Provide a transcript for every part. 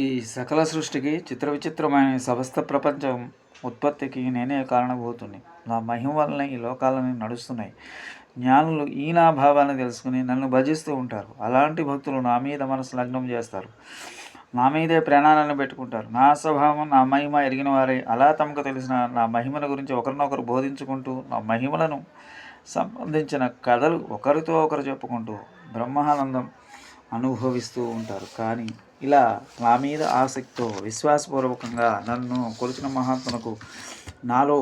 ఈ సకల సృష్టికి చిత్ర విచిత్రమైన సమస్త ప్రపంచం ఉత్పత్తికి నేనే కారణభూతుని. నా మహిమ వలన ఈ లోకాలని నడుస్తున్నాయి. జ్ఞానులు ఈ నా భావాన్ని తెలుసుకుని నన్ను భజిస్తూ ఉంటారు. అలాంటి భక్తులు నా మీద మనసు లగ్నం చేస్తారు. నా మీదే ప్రాణాలను పెట్టుకుంటారు. నా స్వభావం నా మహిమ ఎరిగిన వారే అలా తమకు తెలిసిన నా మహిమల గురించి ఒకరినొకరు బోధించుకుంటూ నా మహిమలను సంబంధించిన కథలు ఒకరితో ఒకరు చెప్పుకుంటూ బ్రహ్మానందం అనుభవిస్తూ ఉంటారు. కానీ ఇలా నా మీద ఆసక్తితో విశ్వాసపూర్వకంగా నన్ను కొలిచిన మహాత్ములకు నాలో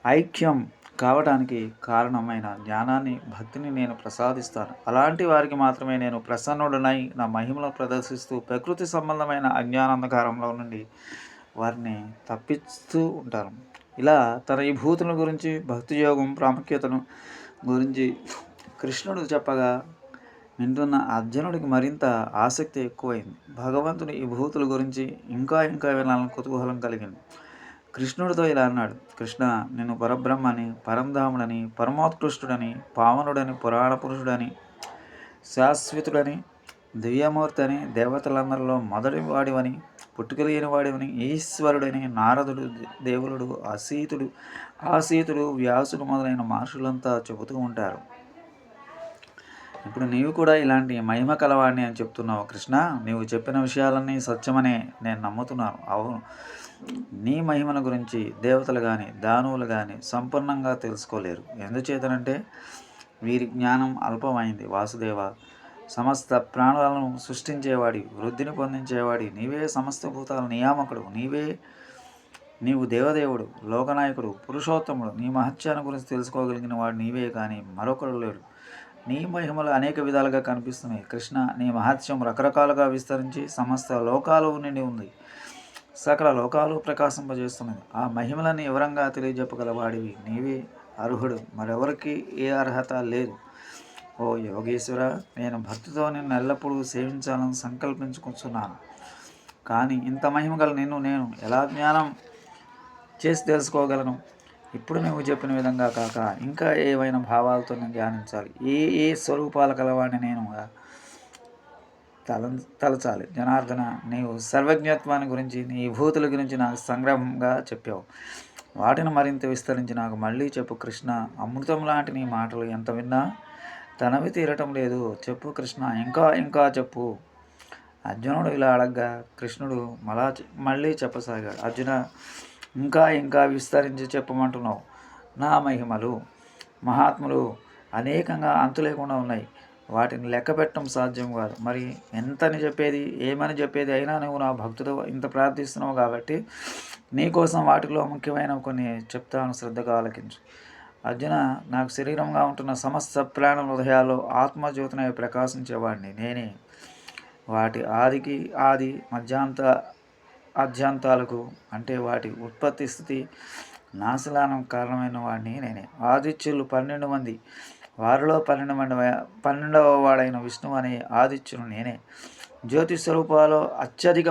ఐక్యం కావడానికి కారణమైన జ్ఞానాన్ని భక్తిని నేను ప్రసాదిస్తాను. అలాంటి వారికి మాత్రమే నేను ప్రసన్నుడనై నా మహిమలను ప్రదర్శిస్తూ ప్రకృతి సంబంధమైన అజ్ఞానాంధకారంలో నుండి వారిని తప్పిస్తూ ఉంటాను. ఇలా తన ఈ భూతుల గురించి భక్తి యోగం ప్రాముఖ్యతను గురించి కృష్ణుడు చెప్పగా వింటున్న అర్జునుడికి మరింత ఆసక్తి ఎక్కువైంది. భగవంతుని ఈ భూతుల గురించి ఇంకా ఇంకా వినాలని కుతూహలం కలిగింది. కృష్ణుడితో ఇలా అన్నాడు: కృష్ణ, నేను పరబ్రహ్మని, పరంధాముడని, పరమోత్కృష్టుడని, పావనుడని, పురాణ పురుషుడని, శాశ్వతుడని, దివ్యమూర్తి అని, దేవతలందరిలో మొదటి వాడివని, పుట్టుకలేని వాడివని, ఈశ్వరుడని, నారదుడు, దేవులుడు, ఆసీతుడు, వ్యాసుడు మొదలైన మహర్షులంతా చెబుతూ ఉంటారు. ఇప్పుడు నీవు కూడా ఇలాంటి మహిమ కలవాడిని అని చెప్తున్నావు. కృష్ణ, నీవు చెప్పిన విషయాలన్నీ సత్యమనే నేను నమ్ముతున్నాను. అవును, నీ మహిమల గురించి దేవతలు కానీ దానవులు కానీ సంపూర్ణంగా తెలుసుకోలేరు. ఎందుచేతనంటే వీరి జ్ఞానం అల్పమైంది. వాసుదేవ, సమస్త ప్రాణులను సృష్టించేవాడి, వృద్ధిని పొందించేవాడి నీవే, సమస్త భూతాల నియామకుడు నీవు దేవదేవుడు, లోకనాయకుడు, పురుషోత్తముడు. నీ మహత్యాన్ని గురించి తెలుసుకోగలిగిన వాడు నీవే కానీ మరొకడు లేడు. నీ మహిమలు అనేక విధాలుగా కనిపిస్తున్నాయి. కృష్ణ, నీ మహత్యం రకరకాలుగా విస్తరించి సమస్త లోకాలు నిండి ఉంది. సకల లోకాలు ప్రకాశింపజేస్తున్నది. ఆ మహిమలని వివరంగా తెలియజెప్పగలవాడివి నీవే అర్హుడు. మరెవరికి ఏ అర్హత లేదు. ఓ యోగేశ్వర, నేను భక్తితో నిన్ను ఎల్లప్పుడూ సేవించాలని సంకల్పించుకుంటున్నాను. కానీ ఇంత మహిమ గల నిన్ను నేను ఎలా జ్ఞానం చేసి తెలుసుకోగలను? ఇప్పుడు నువ్వు చెప్పిన విధంగా కాక ఇంకా ఏవైనా భావాలతో నేను ధ్యానించాలి. ఏ స్వరూపాల కలవాడిని నేను తలచాలి? జనార్దన, నీవు సర్వజ్ఞత్వాన్ని గురించి, నీ భూతుల గురించి నాకు సంగ్రహంగా చెప్పావు. వాటిని మరింత విస్తరించి నాకు మళ్ళీ చెప్పు కృష్ణ. అమృతం లాంటి నీ మాటలు ఎంత విన్నా తనవి తీరటం లేదు. చెప్పు కృష్ణ, ఇంకా ఇంకా చెప్పు. అర్జునుడు ఇలా అడగ్గా కృష్ణుడు మళ్ళీ చెప్పసాగాడు. అర్జున, ఇంకా ఇంకా విస్తరించి చెప్పమంటున్నావు. నా మహిమలు మహాత్ములు అనేకంగా అంతు లేకుండా ఉన్నాయి. వాటిని లెక్క పెట్టడం సాధ్యం కాదు. మరి ఎంతని చెప్పేది, ఏమని చెప్పేది? అయినా నువ్వు నా భక్తుడు ఇంత ప్రార్థిస్తున్నావు కాబట్టి నీకోసం వాటిలో ముఖ్యమైన కొన్ని చెప్తాను, శ్రద్ధగా ఆలకించు. అర్జున, నాకు శరీరంగా ఉంటున్న సమస్త ప్రాణ హృదయాల్లో ఆత్మజ్యోతిని ప్రకాశించేవాడిని నేనే. వాటి ఆదికి ఆది, అధ్యాంతాలకు అంటే వాటి ఉత్పత్తి, స్థితి, నాశనానం కారణమైన వాడిని నేనే. ఆదిత్యులు 12 మంది. వారిలో 12వ వాడైన విష్ణువు అనే ఆదిత్యును నేనే. జ్యోతి స్వరూపాలో అత్యధిక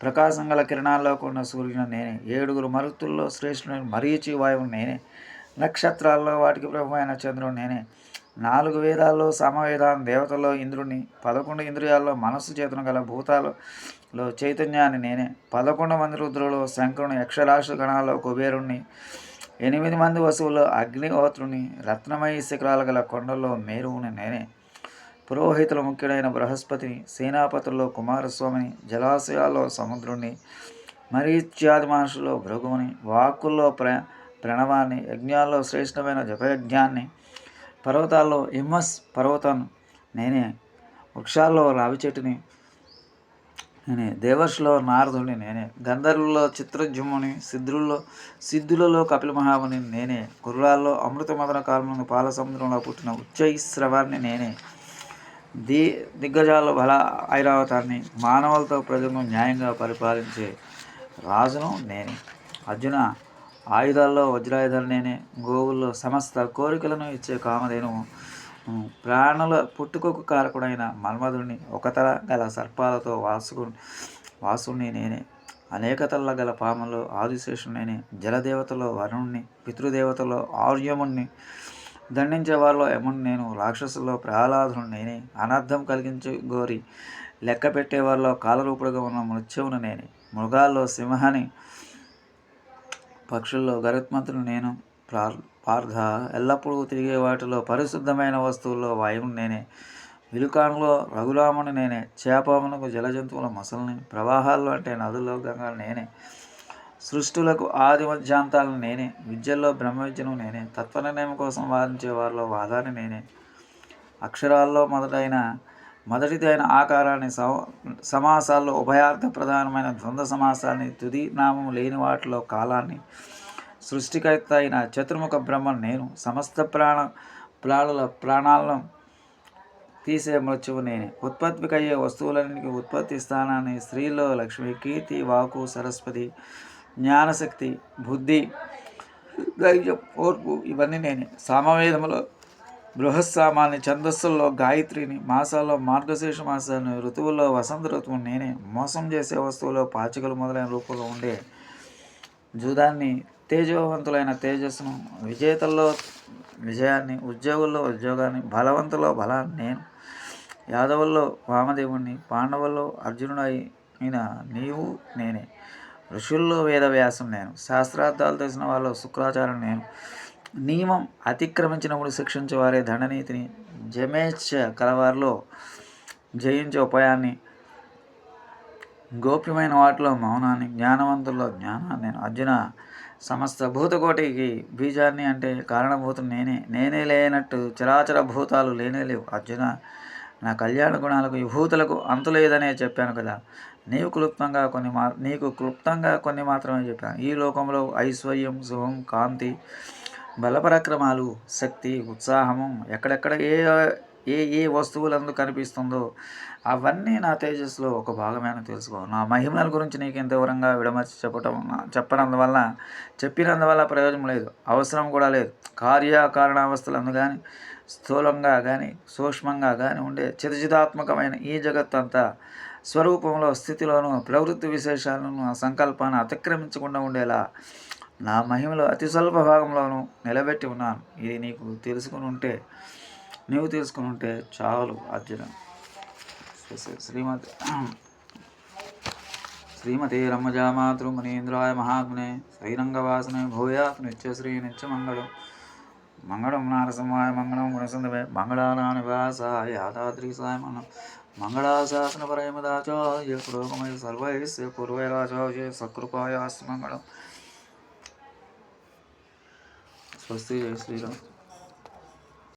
ప్రకాశం గల కిరణాల్లో ఉన్న సూర్యుని నేనే. 7 మరుతుల్లో శ్రేష్ఠుని మరీచి వాయువుని నేనే. నక్షత్రాల్లో వాటికి ప్రభువైన చంద్రుడు నేనే. 4 వేదాల్లో సమవేదాన్ని, దేవతల్లో ఇంద్రుడిని, 11 ఇంద్రియాల్లో మనస్సు చేతను గల భూతాలలో చైతన్యాన్ని నేనే. 11 మంది రుద్రులు శంకరుని, యక్షరాశి గణాల్లో కుబేరుణ్ణి, 8 మంది వసువుల్లో అగ్నిహోత్రుని, రత్నమయ శిఖరాలు గల కొండల్లో మేరువుని నేనే. పురోహితుల ముఖ్యుడైన బృహస్పతిని, సేనాపతుల్లో కుమారస్వామిని, జలాశయాల్లో సముద్రుణ్ణి, మరీత్యాది మహర్షుల్లో భృగువుని, వాక్కుల్లో ప్రణవాన్ని, యజ్ఞాల్లో శ్రేష్టమైన జపయజ్ఞాన్ని, పర్వతాల్లో హిమస్ పర్వతం నేనే. వృక్షాల్లో రావి చెట్టుని నేనే. దేవర్షులో నారదుని నేనే. గంధర్వుల్లో చిత్రజుమ్ముని, సిద్ధులలో కపిల మహాముని నేనే. గుర్రాల్లో అమృత మదన కాలంలో పాల సముద్రంలో పుట్టిన ఉచ్చైశ్రవాన్ని నేనే. దిగ్గజాల్లో బల ఐరావతాన్ని, మానవులతో ప్రజలను న్యాయంగా పరిపాలించే రాజును నేనే. అర్జున, ఆయుధాల్లో వజ్రాయుధాలు నేనే. గోవుల్లో సమస్త కోరికలను ఇచ్చే కామధేనువు, ప్రాణుల పుట్టుకకు కారకుడైన మన్మధుడిని, ఒక తల గల సర్పాలతో వాసుని నేనే. అనేక తల్ల గల పాములో ఆదిశేషుని నేనే. జలదేవతలో వరుణుణ్ణి, పితృదేవతలో ఆర్యముణ్ణి, దండించే వారిలో యముని నేను. రాక్షసుల్లో ప్రహ్లాదుని నేనే. అనర్థం కలిగించి గోరి లెక్క పెట్టేవారిలో కాలరూపుడుగా ఉన్న మృత్యువును నేనే. మృగాల్లో సింహాన్ని, పక్షుల్లో గరుత్మంతుని నేను. పార్థ, ఎల్లప్పుడూ తిరిగే వాటిలో పరిశుద్ధమైన వస్తువుల్లో వాయువును నేనే. విలుకాంలో రఘురాముని నేనే. చేపమునకు జలజంతువుల మొసల్ని. ప్రవాహాల్లో అంటే నదుల్లో గంగలు నేనే. సృష్టులకు ఆది మధ్యాంతాలను నేనే. విద్యల్లో బ్రహ్మ విద్యను నేనే. తత్వనిర్ణయం కోసం వాదించే వారిలో వాదాన్ని నేనే. అక్షరాల్లో మొదటిది అయిన ఆకారాన్ని, సమాసాల్లో ఉభయార్థ ప్రధానమైన ద్వంద్వ సమాసాన్ని, తుది నామం లేని వాటిలో కాలాన్ని, సృష్టికర్త అయిన చతుర్ముఖ బ్రహ్మను నేను. సమస్త ప్రాణుల ప్రాణాలను తీసే మృత్యువు నేనే. ఉత్పత్తికయ్యే వస్తువులన్నింటికి ఉత్పత్తి స్థానాన్ని, స్త్రీలో లక్ష్మి, కీర్తి, వాకు, సరస్వతి, జ్ఞానశక్తి, బుద్ధి, ధైర్యం, ఓర్పు ఇవన్నీ నేనే. సామవేదములో బృహస్సామాన్ని, ఛందస్సుల్లో గాయత్రిని, మాసాల్లో మార్గశీర్ష మాసాన్ని, ఋతువుల్లో వసంత ఋతువుని నేనే. మోసం చేసే వస్తువులో పాచికలు మొదలైన రూపంలో ఉండే జూదాన్ని, తేజవంతులైన తేజస్సును, విజేతల్లో విజయాన్ని, ఉద్యోగుల్లో ఉద్యోగాన్ని, బలవంతుల్లో బలాన్ని నేను. యాదవుల్లో వామదేవుణ్ణి, పాండవుల్లో అర్జునుడైన నీవు నేనే. ఋషుల్లో వేదవ్యాసం నేను. శాస్త్రార్థాలు తెలిసిన వాళ్ళు శుక్రాచార్యుని నేను. నియమం అతిక్రమించినప్పుడు శిక్షించే వారే దండనీతిని, జమేచ్ఛ కలవారిలో జయించే ఉపాయాన్ని, గోప్యమైన వాటిలో మౌనాన్ని, జ్ఞానవంతుల్లో జ్ఞానాన్ని నేను. అర్జున, సమస్త భూతకోటికి బీజాన్ని అంటే కారణభూతులు నేనే. నేనే లేనట్టు చరాచర భూతాలు లేవు. అర్జున, నా కళ్యాణ గుణాలకు విభూతులకు అంతు లేదనే చెప్పాను కదా. నీకు క్లుప్తంగా కొన్ని మాత్రమే చెప్పాను. ఈ లోకంలో ఐశ్వర్యం, శుభం, కాంతి, బలపరాక్రమాలు, శక్తి, ఉత్సాహము ఎక్కడెక్కడ ఏ వస్తువులందు కనిపిస్తుందో అవన్నీ నా తేజస్సులో ఒక భాగమైన తెలుసుకో. నా మహిమల గురించి నీకు ఇంత వివరంగా విడమర్చి చెప్పినందువల్ల ప్రయోజనం లేదు, అవసరం కూడా లేదు. కార్యకారణావస్థలందు కానీ, స్థూలంగా కానీ, సూక్ష్మంగా కానీ ఉండే చితచిదాత్మకమైన ఈ జగత్తంతా స్వరూపంలో, స్థితిలోనూ, ప్రవృత్తి విశేషాలను, సంకల్పాన్ని అతిక్రమించకుండా ఉండేలా నా మహిమలో అతి స్వల్ప భాగంలోనూ నిలబెట్టి ఉన్నాను. ఇది నీవు తెలుసుకుని ఉంటే చాలు అర్జున. శ్రీమతి రమ్మజామాతృ మునీంద్రాయ మహాత్మనే శ్రీరంగవాసనే భూయాత్ నిత్యశ్రీ నిత్యమంగళం. మంగళం నారసింహాయ మంగళం గుణసంధవే మంగళానానివాసాయ యాదాద్రీసాయ మంగళాశాసన పరమదాచార్య పురోగమయ సర్వైస్య పూర్వైరాచార్య సకృపాయాస్తు మంగళం. స్వస్తి. జయ శ్రీరామ్.